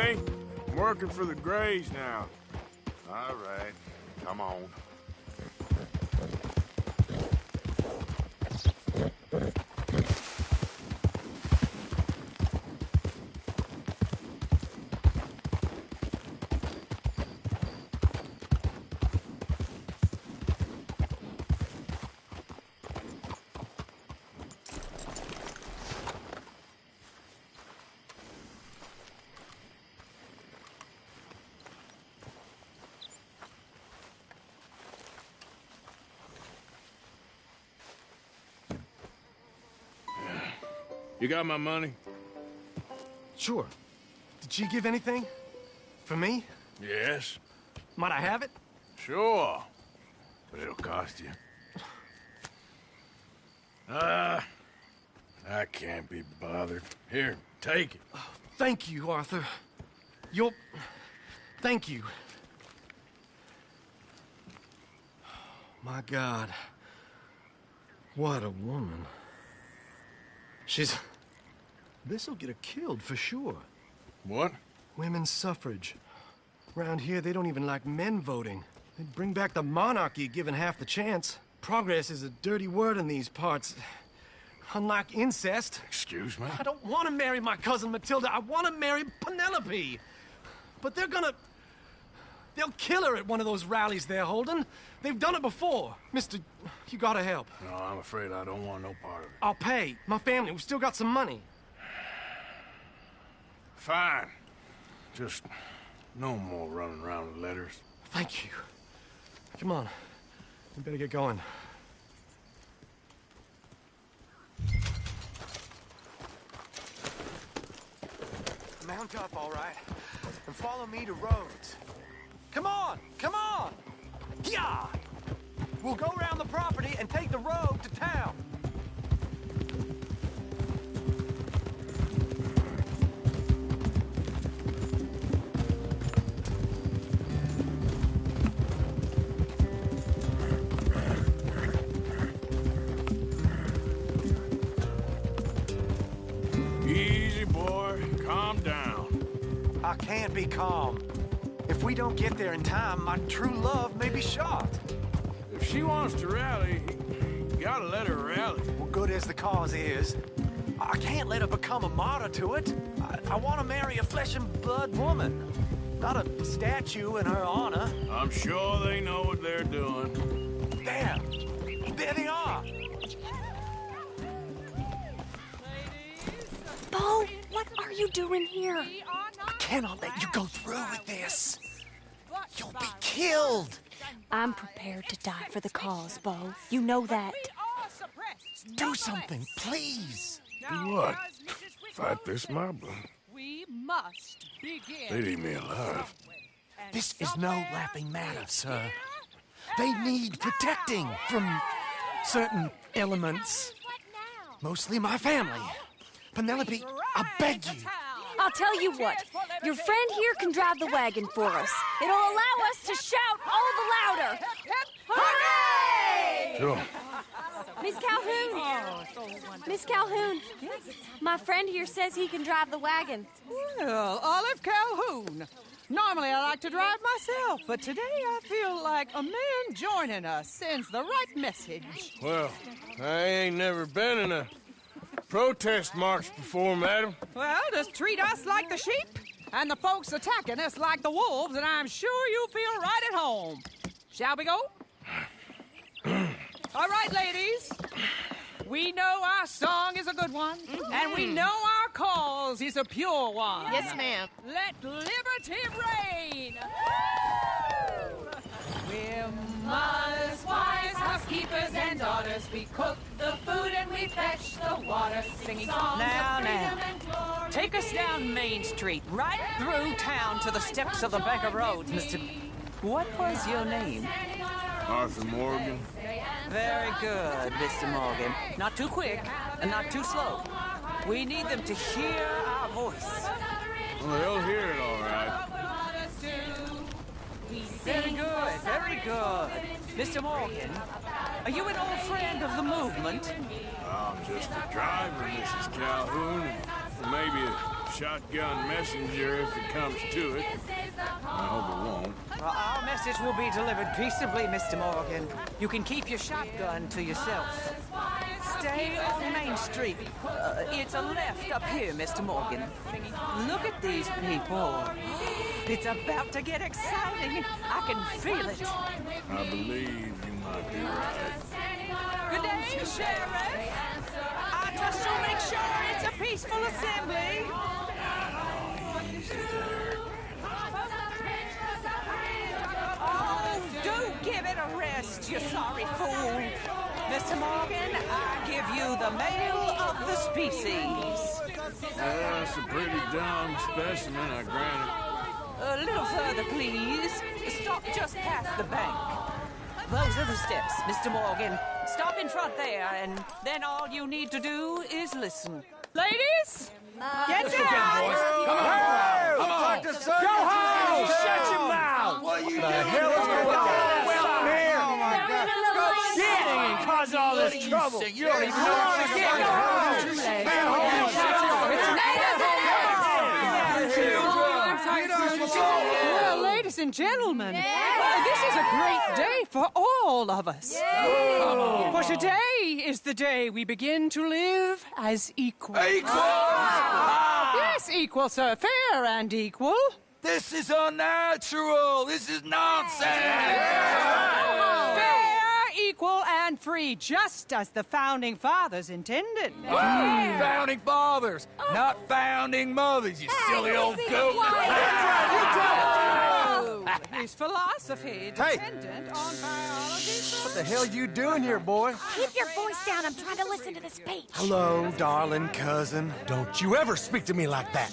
me? I'm working for the Greys now. All right, come on. You got my money? Sure. Did she give anything? For me? Yes. Might I have it? Sure. But it'll cost you. I can't be bothered. Here, take it. Oh, thank you, Arthur. You'll... Thank you. My God. What a woman. She's... This'll get her killed for sure. What? Women's suffrage. Around here, they don't even like men voting. They'd bring back the monarchy given half the chance. Progress is a dirty word in these parts. Unlike incest. Excuse me? I don't want to marry my cousin Matilda. I want to marry Penelope. But they're gonna... They'll kill her at one of those rallies they're holding. They've done it before. Mister, you gotta help. No, I'm afraid I don't want no part of it. I'll pay. My family, we've still got some money. Fine. Just no more running around with letters. Thank you. Come on. We better get going. Mount up, all right? And follow me to Rhodes. Come on! Come on! Yeah! We'll go around the property and take the road to town. Easy, boy. Calm down. I can't be calm. If we don't get there in time, my true love may be shot. If she wants to rally, you gotta let her rally. Well, good as the cause is, I can't let her become a martyr to it. I want to marry a flesh and blood woman, not a statue in her honor. I'm sure they know what they're doing. There! There they are! Bo, what are you doing here? I cannot let you go through with this. You'll be killed. I'm prepared to die for the cause, Bo. You know that. Do something, please. Do what? Fight this mob? We must begin. They'd eat me alive. This is no laughing matter, sir. They need protecting from certain elements. Mostly my family. Penelope, I beg you. I'll tell you what. Your friend here can drive the wagon for us. It'll allow us to shout all the louder. Hooray! Sure. Miss Calhoun. Miss Calhoun. My friend here says he can drive the wagon. Well, Olive Calhoun. Normally I like to drive myself, but today I feel like a man joining us sends the right message. Well, I ain't never been in a protest march before, madam. Well, just treat us like the sheep, and the folks attacking us like the wolves, and I'm sure you feel right at home. Shall we go? All right, ladies. We know our song is a good one, and we know our cause is a pure one. Yes, ma'am. Let liberty reign! We're mothers, wives, housekeepers, and daughters. We cook the food and we fetch the water, singing songs of freedom and glory. Take us down Main Street, right through town to the steps of the Bank of Rhodes, Mr. What was your name? Arthur Morgan. Very good, Mr. Morgan. Not too quick and not too slow. We need them to hear our voice. Well, they'll hear it all right. Very good, very good. Mr. Morgan, are you an old friend of the movement? I'm just a driver, Mrs. Calhoun, and maybe a shotgun messenger if it comes to it. I hope it won't. Well, our message will be delivered peaceably, Mr. Morgan. You can keep your shotgun to yourself. Stay on Main Street. It's a left up here, Mr. Morgan. Look at these people. It's about to get exciting. I can feel it. I believe you might be right. Good day, Sheriff. I trust you'll make sure it's a peaceful assembly. Oh, do give it a rest, you sorry fool. Mr. Morgan, I give you the male of the species. That's a pretty dumb specimen, I grant it. A little further, please. Stop just past the bank. Those are the steps, Mr. Morgan. Stop in front there, and then all you need to do is listen. Ladies, get down! Come on! Go home! Shut your mouth! What are you doing? Hell is going on here? Oh my God! Go shit! And cause all this trouble. You don't even know what to get. Well, ladies and gentlemen, this is a great day for all of us. For today is the day we begin to live as equals. Yes, equal, sir. Fair and equal. This is unnatural. This is nonsense. Fair, equal, and free, just as the Founding Fathers intended. Founding fathers, not founding mothers, you silly old goat. His philosophy dependent on biology. What the hell you doing here, boy? Keep your voice down. I'm trying to listen to the speech. Hello, darling cousin. Don't you ever speak to me like that.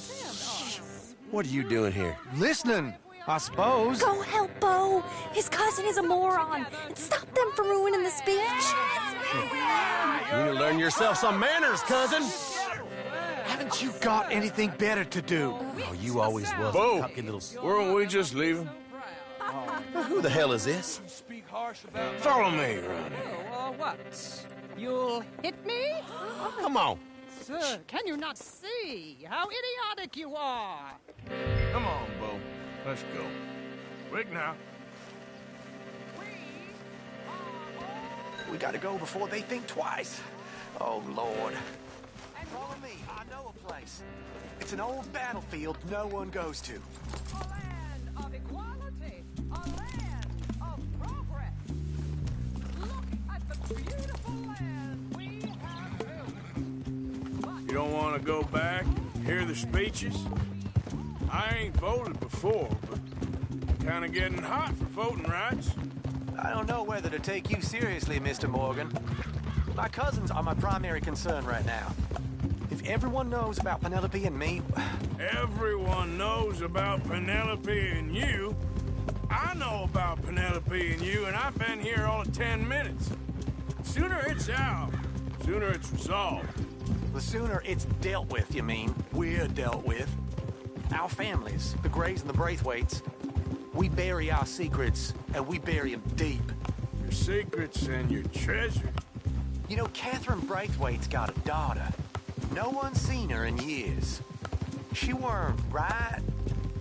What are you doing here? Listening, I suppose. Go help Bo. His cousin is a moron. And stop them from ruining the speech. You need to learn yourself some manners, cousin. Haven't you got anything better to do? Oh, you always was Bo, a cocky little... weren't we just leaving? Who the hell is this? Follow me around here. What? You'll hit me? Come on. Sir, can you not see how idiotic you are? Come on, Bo. Let's go. Quick now. We gotta go before they think twice. Oh, Lord. Follow me. I know a place. It's an old battlefield no one goes to. A land of equality, a land of progress. Look at the beautiful land we have built. You don't want to go back and hear the speeches? I ain't voted before, but kind of getting hot for voting rights. I don't know whether to take you seriously, Mr. Morgan. My cousins are my primary concern right now. If everyone knows about Penelope and me... Everyone knows about Penelope and you. I know about Penelope and you, and I've been here all of 10 minutes. Sooner it's out, sooner it's resolved. The sooner it's dealt with, you mean? We're dealt with. Our families, the Grays and the Braithwaites, we bury our secrets, and we bury them deep. Your secrets and your treasure. You know, Catherine Braithwaite's got a daughter. No one's seen her in years. She weren't right,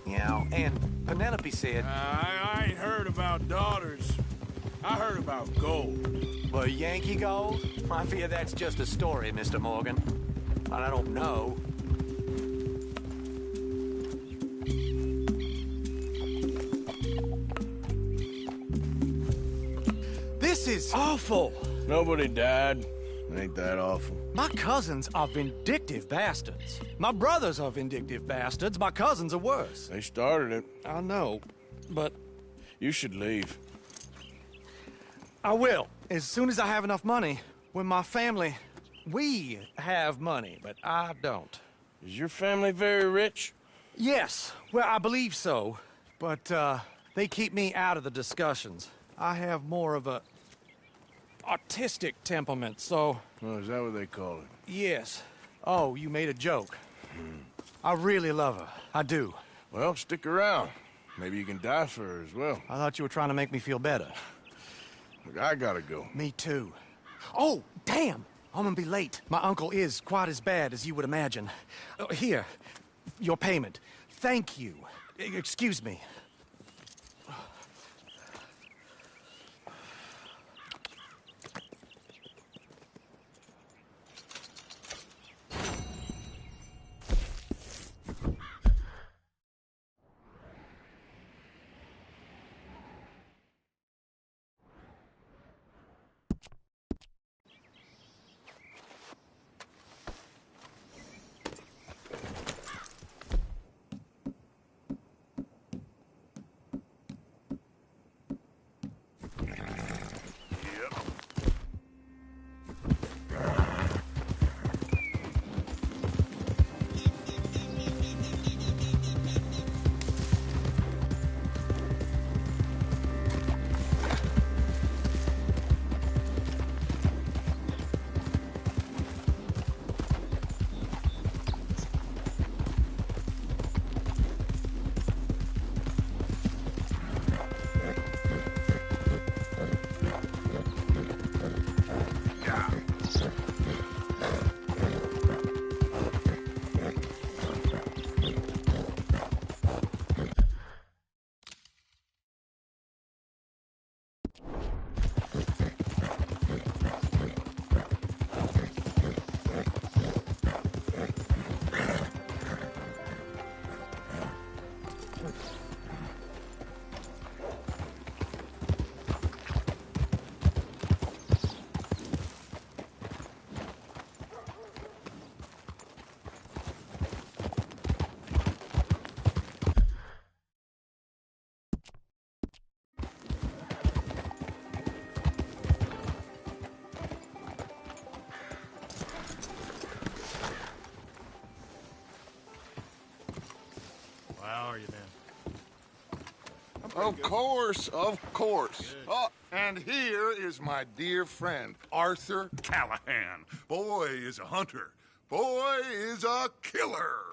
you know, and Penelope said... I ain't heard about daughters. I heard about gold. Well, Yankee gold? I fear that's just a story, Mr. Morgan. And I don't know. This is awful. Nobody died. Ain't that awful? My cousins are vindictive bastards. My brothers are vindictive bastards. My cousins are worse. They started it. I know, but You should leave. I will. As soon as I have enough money. When my family... We have money, but I don't. Is your family very rich? Yes, well, I believe so. But, they keep me out of the discussions. I have more of a... artistic temperament, so... Oh, is that what they call it? Yes. Oh, you made a joke. I really love her. I do. Well, stick around. Maybe you can die for her as well. I thought you were trying to make me feel better. Look, I gotta go. Me too. Oh, damn! I'm gonna be late. My uncle is quite as bad as you would imagine. Here, your payment. Thank you. Excuse me. How are you, man? Of course, of course. Oh, and here is my dear friend, Arthur Callahan. Boy is a hunter. Boy is a killer.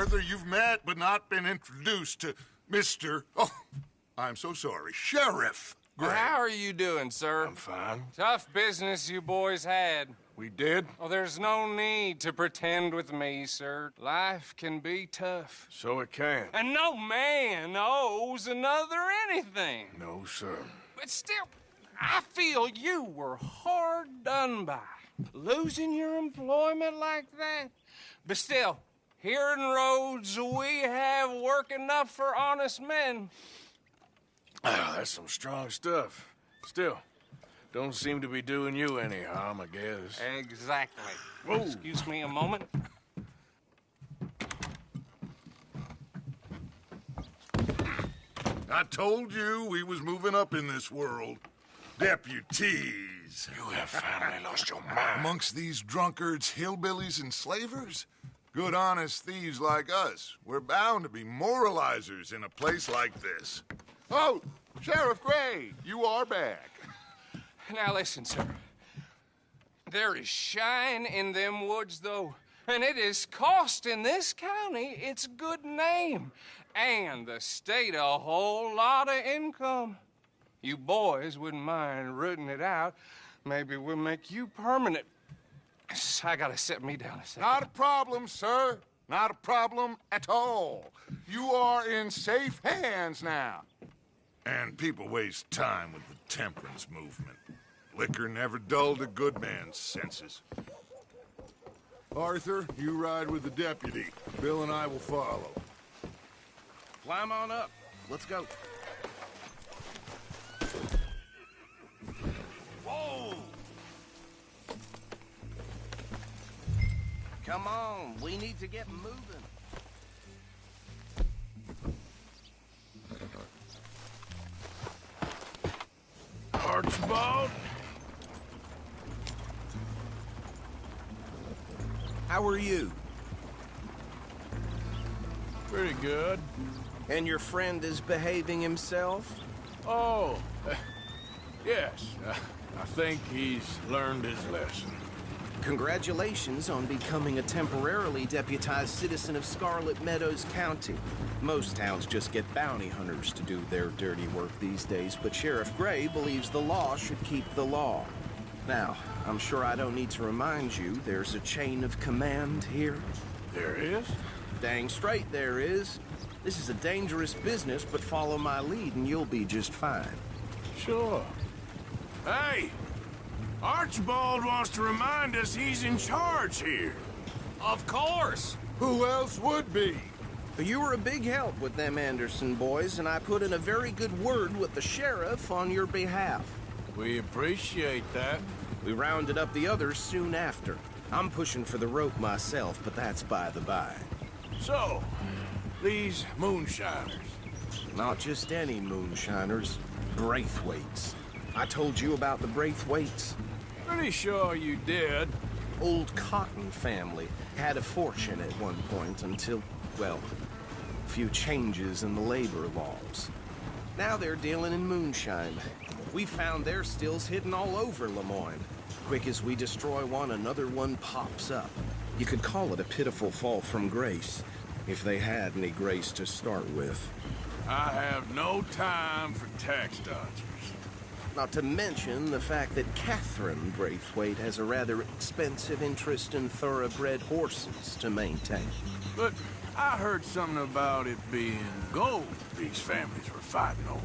Arthur, you've met but not been introduced to Mr. Oh, I'm so sorry, Sheriff Gray. How are you doing, sir? I'm fine. Tough business you boys had. We did? Oh, there's no need to pretend with me, sir. Life can be tough. So it can. And no man owes another anything. No, sir. But still, I feel you were hard done by. Losing your employment like that. But still, here in Rhodes, we have work enough for honest men. Ah, that's some strong stuff. Still, don't seem to be doing you any harm, I guess. Exactly. Whoa. Excuse me a moment. I told you we was moving up in this world. Deputies. You have finally lost your mind. Amongst these drunkards, hillbillies, and slavers? Good, honest thieves like us. We're bound to be moralizers in a place like this. Oh, Sheriff Gray, you are back. Now listen, sir. There is shine in them woods, though, and it is costing this county its good name and the state a whole lot of income. You boys wouldn't mind rooting it out. Maybe we'll make you permanent. I gotta sit me down a second. Not a problem, sir. Not a problem at all. You are in safe hands now. And people waste time with the temperance movement. Liquor never dulled a good man's senses. Arthur, you ride with the deputy. Bill and I will follow. Climb on up. Let's go. Whoa! Come on, we need to get moving. Archibald? How are you? Pretty good. And your friend is behaving himself? Oh, yes. I think he's learned his lesson. Congratulations on becoming a temporarily deputized citizen of Scarlet Meadows County. Most towns just get bounty hunters to do their dirty work these days, but Sheriff Gray believes the law should keep the law. Now, I'm sure I don't need to remind you there's a chain of command here. There is? Dang straight there is. This is a dangerous business, but follow my lead and you'll be just fine. Sure. Hey! Archibald wants to remind us he's in charge here. Of course. Who else would be? You were a big help with them Anderson boys, and I put in a very good word with the sheriff on your behalf. We appreciate that. We rounded up the others soon after. I'm pushing for the rope myself, but that's by the by. So, these moonshiners. Not just any moonshiners, Braithwaites. I told you about the Braithwaites. Pretty sure you did. Old Cotton family had a fortune at one point until, well, a few changes in the labor laws. Now they're dealing in moonshine. We found their stills hidden all over Lemoyne. Quick as we destroy one, another one pops up. You could call it a pitiful fall from grace, if they had any grace to start with. I have no time for tax dodgers. Not to mention the fact that Catherine Braithwaite has a rather expensive interest in thoroughbred horses to maintain. But I heard something about it being gold these families were fighting over.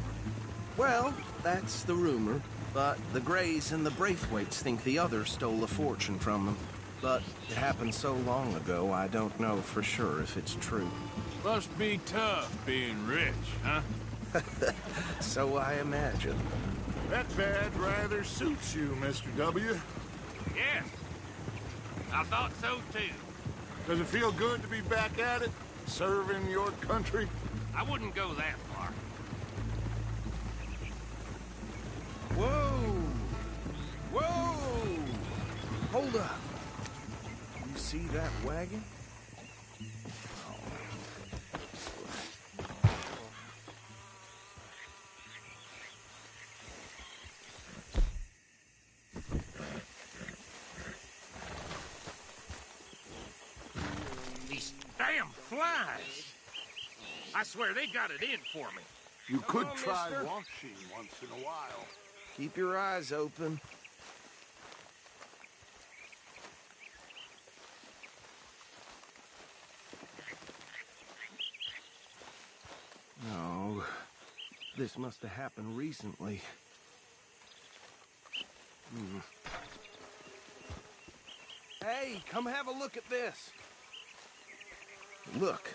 Well, that's the rumor. But the Grays and the Braithwaites think the other stole a fortune from them. But it happened so long ago, I don't know for sure if it's true. Must be tough being rich, huh? So I imagine. That badge rather suits you, Mr. W. Yes. I thought so, too. Does it feel good to be back at it? Serving your country? I wouldn't go that far. Whoa! Whoa! Hold up. You see that wagon? Damn flies! I swear they got it in for me. You could on, try mister. washing once in a while. Keep your eyes open. No, this must have happened recently. Hey, come have a look at this. Look,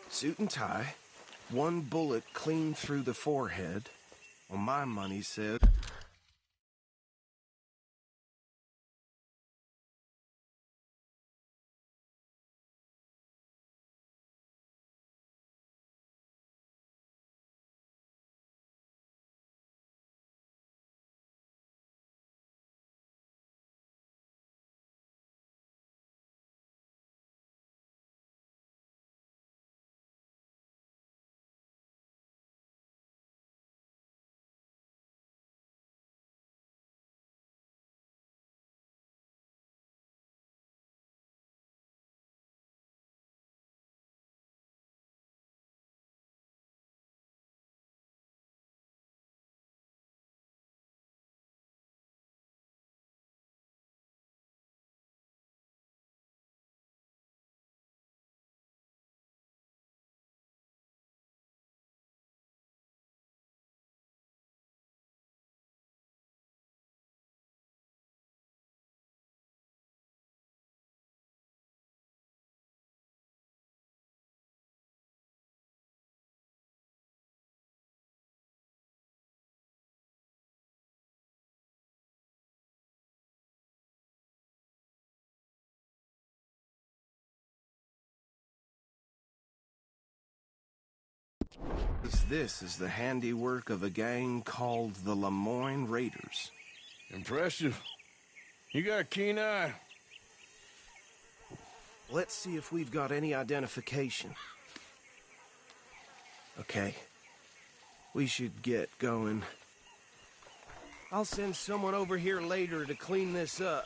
suit and tie, one bullet clean through the forehead. Well, my money says... This is the handiwork of a gang called the Lemoyne Raiders. Impressive. You got a keen eye. Let's see if we've got any identification. Okay. We should get going. I'll send someone over here later to clean this up.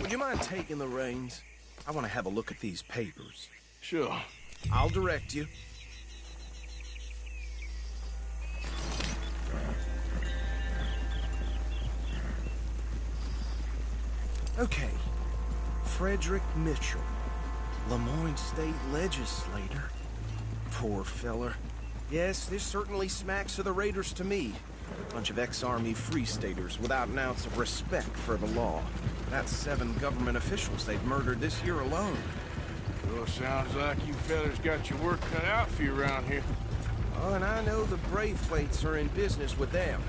Would you mind taking the reins? I want to have a look at these papers. Sure. I'll direct you. Okay. Frederick Mitchell, Lemoyne State Legislator. Poor feller. Yes, this certainly smacks of the Raiders to me. Bunch of ex-Army Free Staters without an ounce of respect for the law. That's 7 government officials they've murdered this year alone. Sure sounds like you fellas got your work cut out for you around here. Oh, and I know the Braithwaites are in business with them.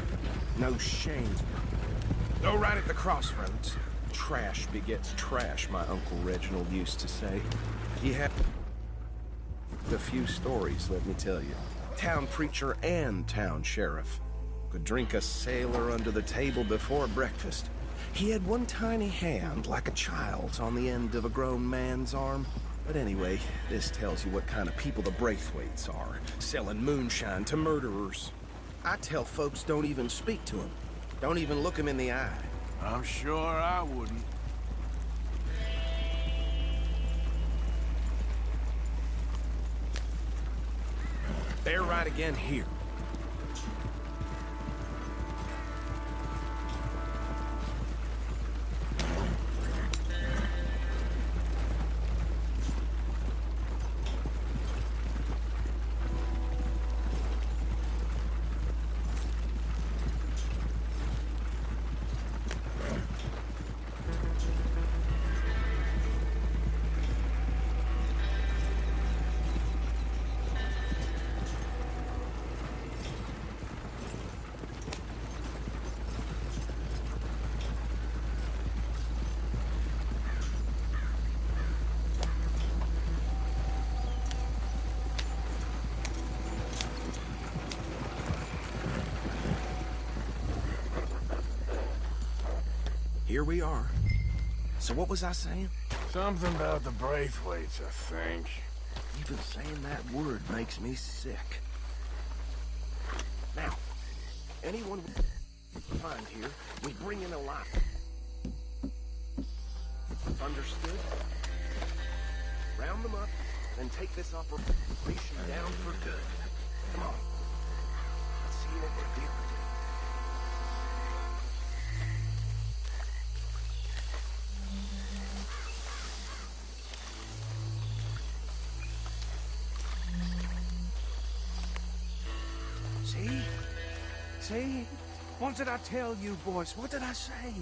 No shame. Though right at the crossroads, trash begets trash, my Uncle Reginald used to say. He had a few stories, let me tell you. Town preacher and town sheriff. Could drink a sailor under the table before breakfast. He had one tiny hand, like a child's, on the end of a grown man's arm. But anyway, this tells you what kind of people the Braithwaites are, selling moonshine to murderers. I tell folks don't even speak to them. Don't even look them in the eye. I'm sure I wouldn't. They're right again here. here we are. So what was I saying? Something about the Braithwaites, I think. Even saying that word makes me sick. Now, anyone we find here, we bring in alive. Understood? Round them up, and take this operation down for good. Come on. Let's see what we're dealing with. See? What did I tell you, boys? What did I say?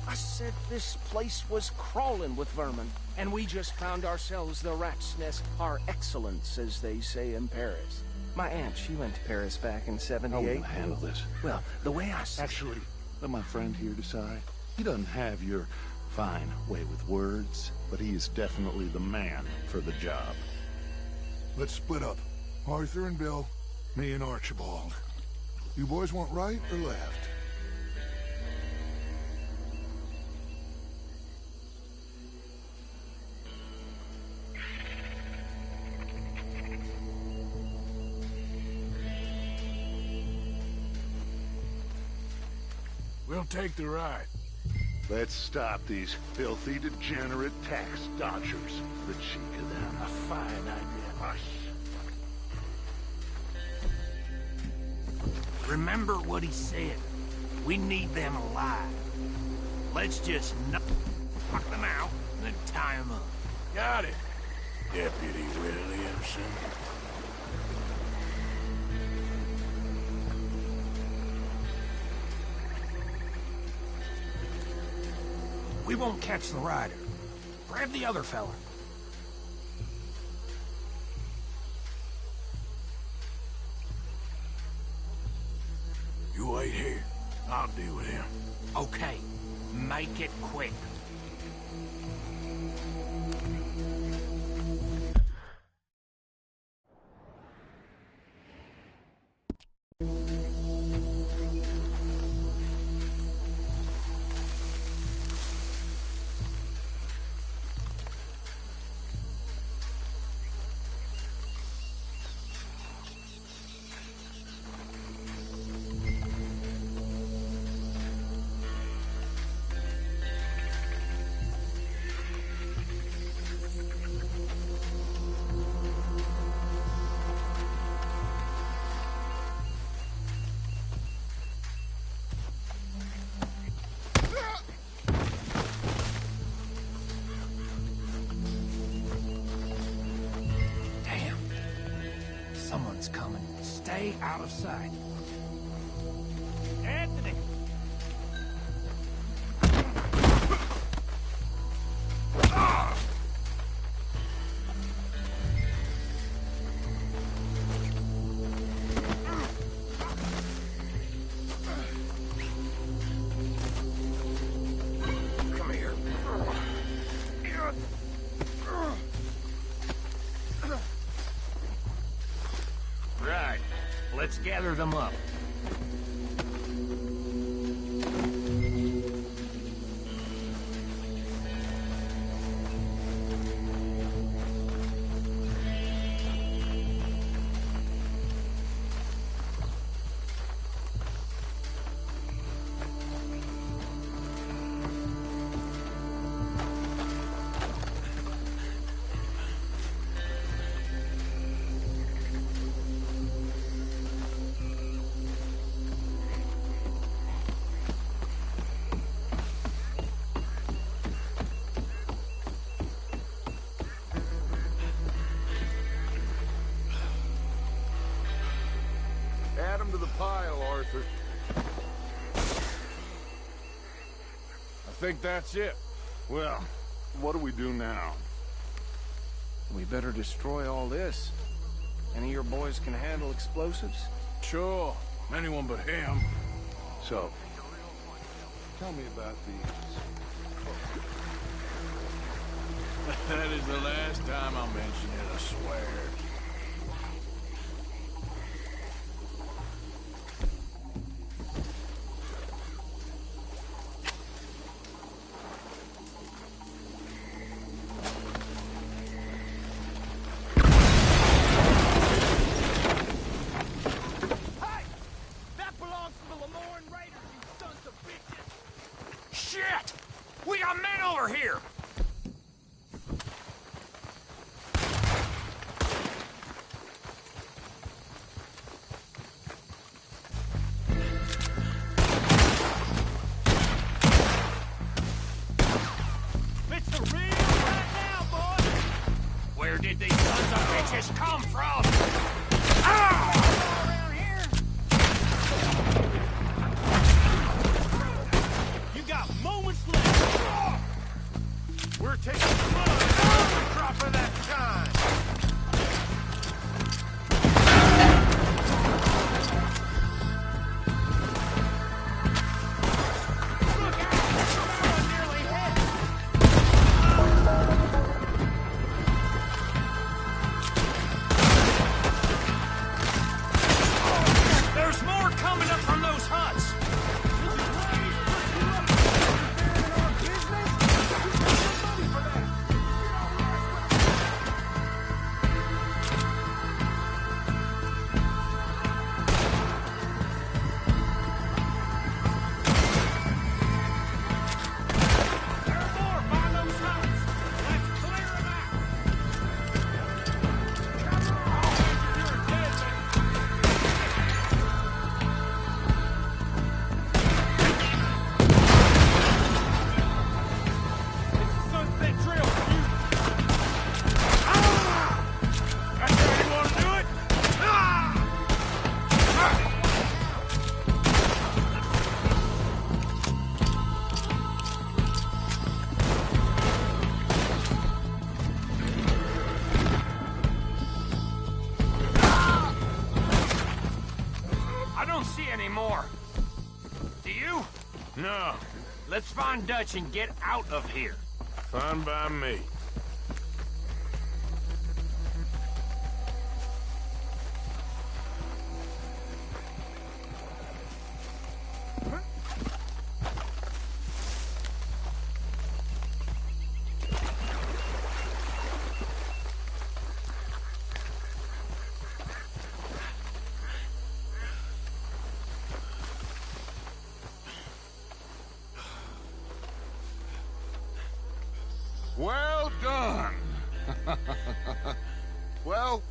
I said this place was crawling with vermin, and we just found ourselves the rat's nest par excellence, as they say in Paris. My aunt, she went to Paris back in '78. How are we gonna handle this? Well, the way I... Actually, let my friend here decide. He doesn't have your fine way with words, but he is definitely the man for the job. Let's split up. Arthur and Bill, me and Archibald. You boys want right or left? We'll take the right. Let's stop these filthy, degenerate tax dodgers. The cheek of them. A fine idea. Hush. Remember what he said. We need them alive. Let's just knock them out and then tie them up. Got it, Deputy Williamson. We won't catch the rider. Grab the other fella. You wait here. I'll deal with him. Okay. Make it quick. Someone's coming. Stay out of sight. Anthony! Come here. Right. Let's gather them up. Add them to the pile, Arthur. I think that's it. Well, what do we do now? We better destroy all this. Any of your boys can handle explosives? Sure. Anyone but him. So, tell me about these. That is the last time I'll mention it, I swear. ashes come from? You got moments left. We're taking blood every drop of that time. There's more coming up from those huts. I don't see any more. Do you? No, Let's find Dutch and get out of here. fine by me. Well done. Well,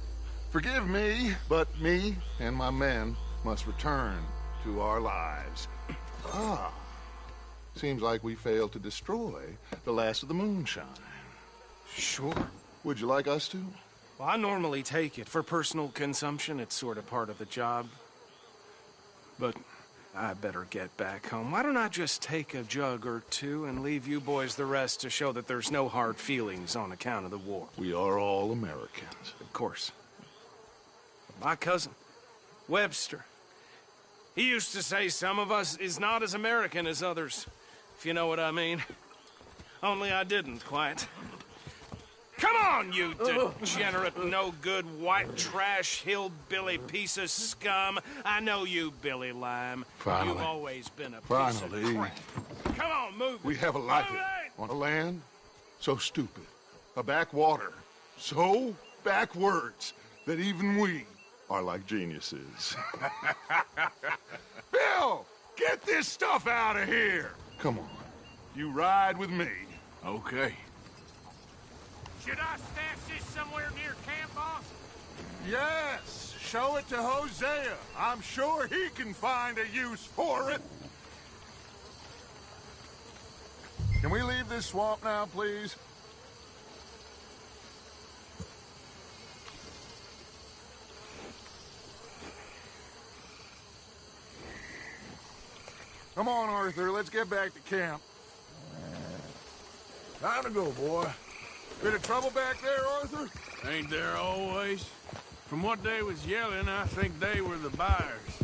forgive me, but me and my men must return to our lives. Seems like we failed to destroy the last of the moonshine. Sure. Would you like us to? Well, I normally take it. For personal consumption, it's sort of part of the job. But I better get back home. Why don't I just take a jug or two and leave you boys the rest to show that there's no hard feelings on account of the war? We are all Americans. Of course. My cousin, Webster, he used to say some of us is not as American as others, if you know what I mean. Only I didn't quite. Come on, you degenerate, no-good, white trash, hillbilly piece of scum. I know you, Billy Lime. Finally. You've always been a piece Finally. of crap. Come on, move it. We have a life Move it! on a land so stupid, a backwater so backwards that even we are like geniuses. Bill, get this stuff out of here. Come on, you ride with me. Okay. Should I stash this somewhere near camp, boss? Yes, show it to Hosea. I'm sure he can find a use for it. Can we leave this swamp now, please? Come on, Arthur, let's get back to camp. Time to go, boy. Bit of trouble back there, Arthur? Ain't there always? From what they was yelling, I think they were the buyers.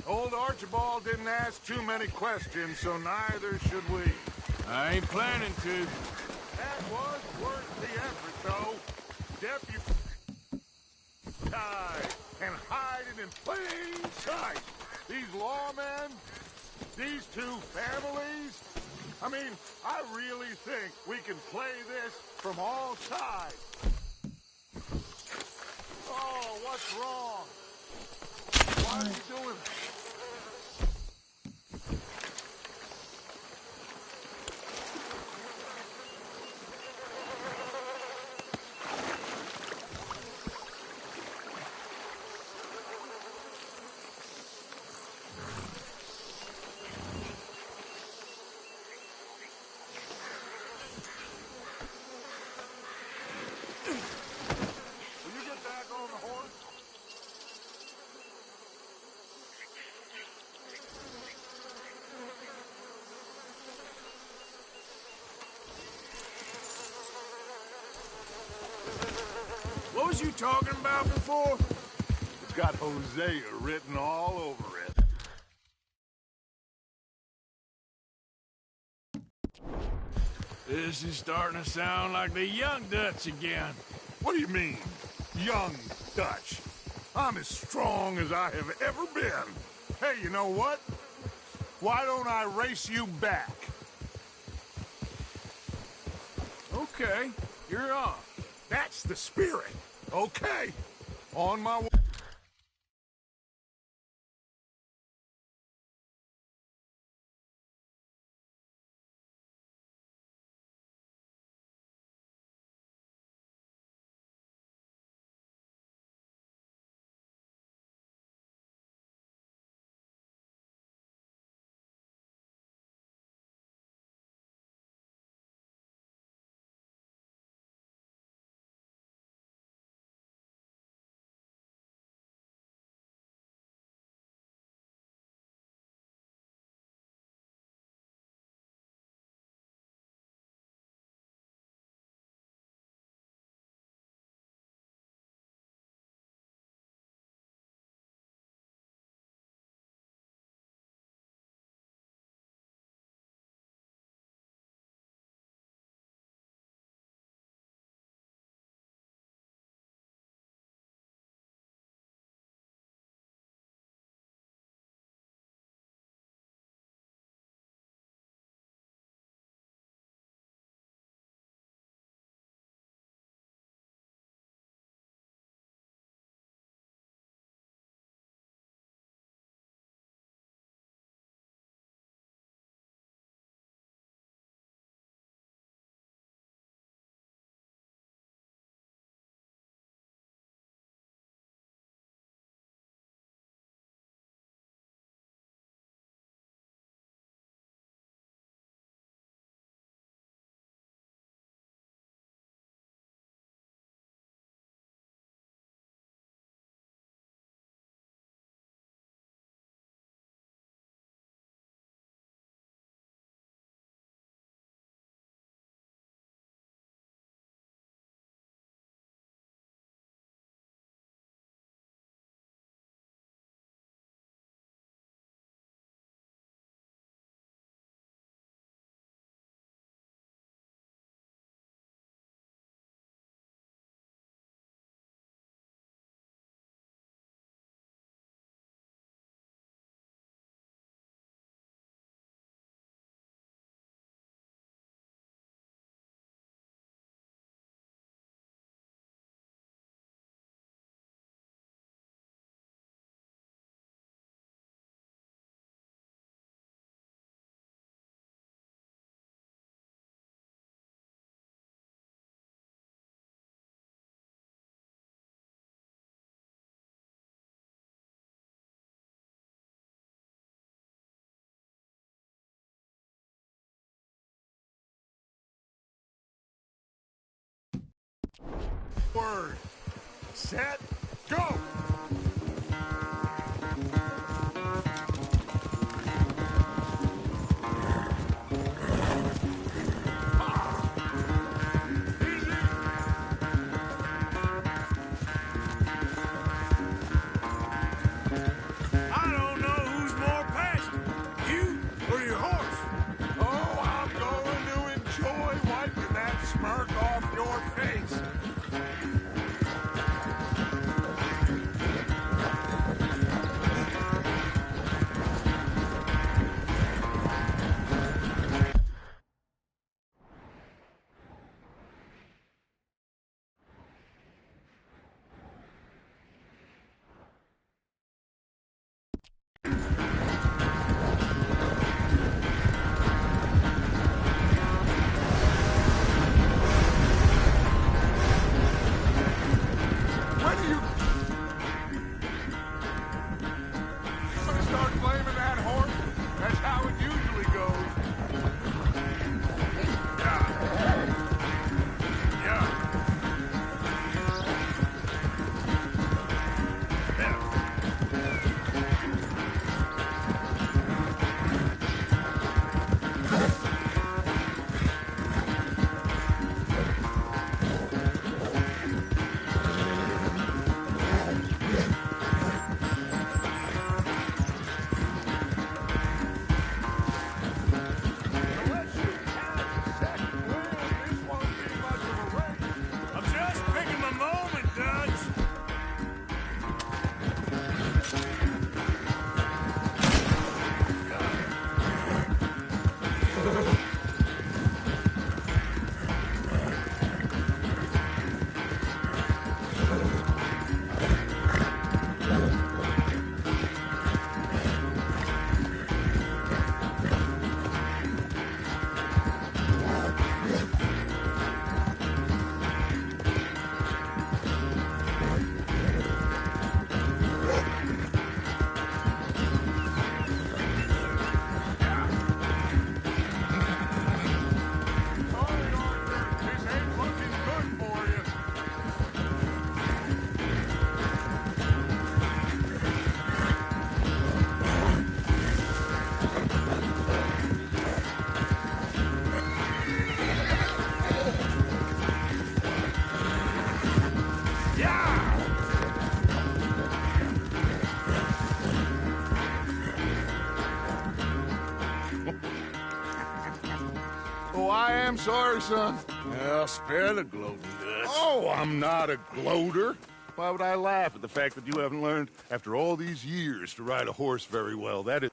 Old Archibald didn't ask too many questions, so neither should we. I ain't planning to. That was worth the effort, though. Deputize and hide it in plain sight. These lawmen, these two families. I mean, I really think we can play this from all sides. Oh, what's wrong? Why are you doing this? Will you get back place you talking about before? It's got Hosea written all over it. This is starting to sound like the Young Dutch again. What do you mean, Young Dutch? I'm as strong as I have ever been. Hey, you know what? Why don't I race you back? Okay, you're on. That's the spirit. Okay, on my way. Word. Set. Go! I don't know who's more passionate, you or your horse. Oh, I'm going to enjoy wiping that smirk off your face. damn sorry, son. I'll spare the gloating guts. Oh, I'm not a gloater. Why would I laugh at the fact that you haven't learned, after all these years, to ride a horse very well? That is...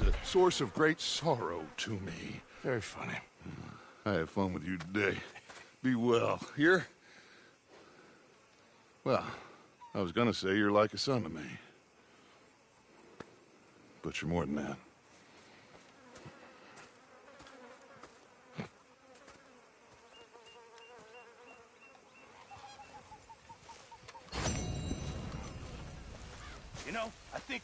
is a source of great sorrow to me. Very funny. I had fun with you today. Be well. Here? Well, I was gonna say you're like a son to me. But you're more than that. You know, I think